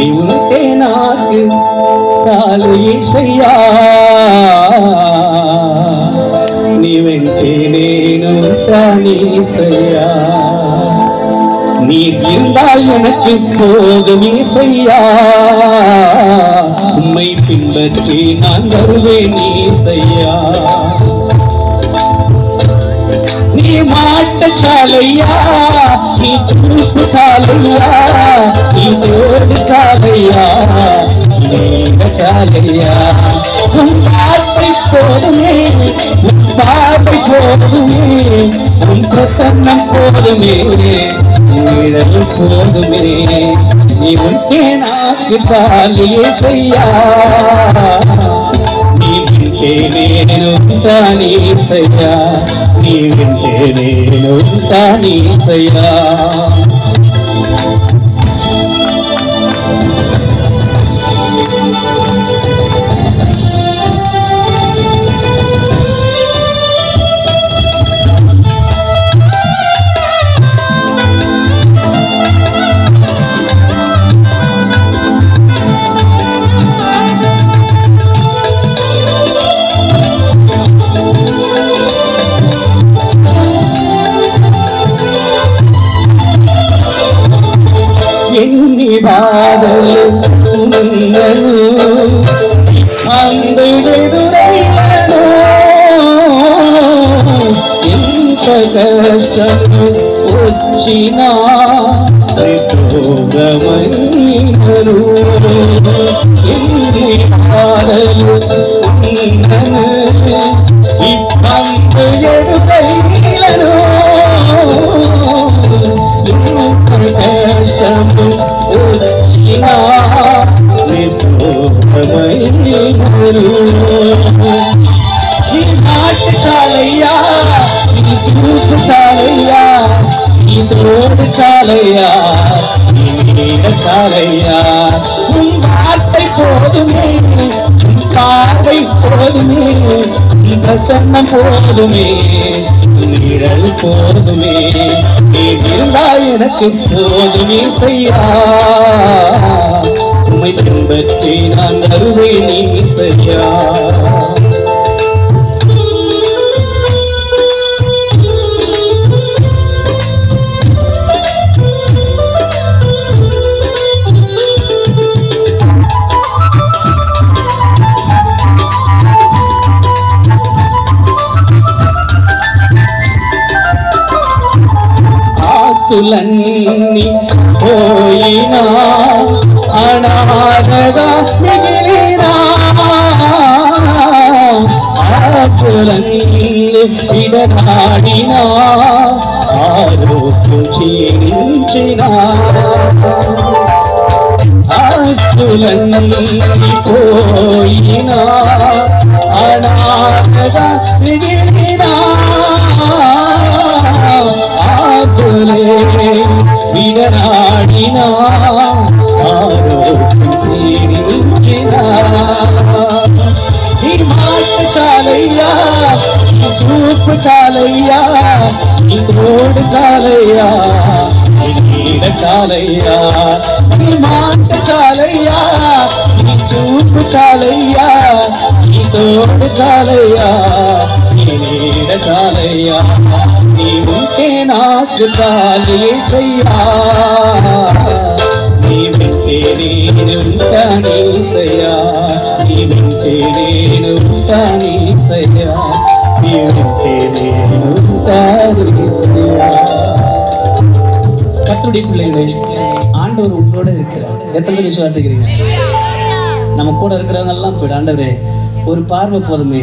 నీ ఉంటే నాకు చాలు యేసయ్యా నీ వెంటే నేను యేసయ్యா நீ இருந்தால் எனக்கு போதும் యేసయ్యா உம்மை பின்பற்றி நான் வருவேன் యేసయ్యా నీ మాట చాలయ్యా నీ చూపు చాలయ్యా నీ తోడు చాలయ్యా నీడ చాలయ్యా உன் வார்த்தை போதுமே உன் பார்வை போதுமே உன் பிரசன்னம் போதுமே நிழல் போதுமே நீ உன்கே நாக்கு చాలు యేసయ్యా నీ వింటే నేను ఉంటాను యేసయ్యా నీ వింటే నేను ఉంటాను యేసయ్యా ఎన్ని బాధలు ఉన్నను అందుడెదురైనను ఎంత కష్టము వచ్చినా స్తోత్రమైనను ఎన్ని బాధలు ఉన్నను ఇబ్బంది ఎదురైనను కష్టము వచ్చినా నీ మాట చాలయ్యా నీ చూపు చాలయ్యా నీ తోడు చాలయ్యా నీ నీడ చాలయ్యా உன் வார்த்தை போதுமே உன் பார்வை போதுமே உன் பிரசன்னம் போதுமே நிழல் போதுமே நீ இருந்தால் எனக்கு போதுமே యేసయ్యా உம்மை பின்பற்றி நான் வருவேன் యేసయ్యా ఆస్తులన్నీ పోయినా అనాథగా మిగిలినా ఆకులన్నీ విడనాడినా ఆరోగ్యం క్షీణించినా ఆస్తులన్నీ పోయినా అనాథగా మిగిలినా విడనాడినా ఆరోగ్యం క్షీణించినా నీ మాట చాలయ్యా నీ చూపు చాలయ్యా నీ తోడు చాలయ్యా నీ నీడ చాలయ్యా నీ మాట చాలయ్యా నీ చూపు చాలయ్యా నీ తోడు చాలయ్యా నీ నీడ చాలయ్యా నీ ఉంటే నాకు చాలు యేసయ్యా నీ వింటే నేను ఉంటాను యేసయ్యా నీ వింటే నేను ఉంటాను యేసయ్యా నీ వింటే నేను ఉంటాను యేసయ్యா கர்த்தருடைய பிள்ளைகளே ஆண்டவர் உங்களோட இருக்கிறார் எத்தனை விசுவாசிக்கிறீங்க நம்ம கூட இருக்கிறவங்க எல்லாம் போய்டு ஆண்டவரே ஒரு பார்வை போதுமே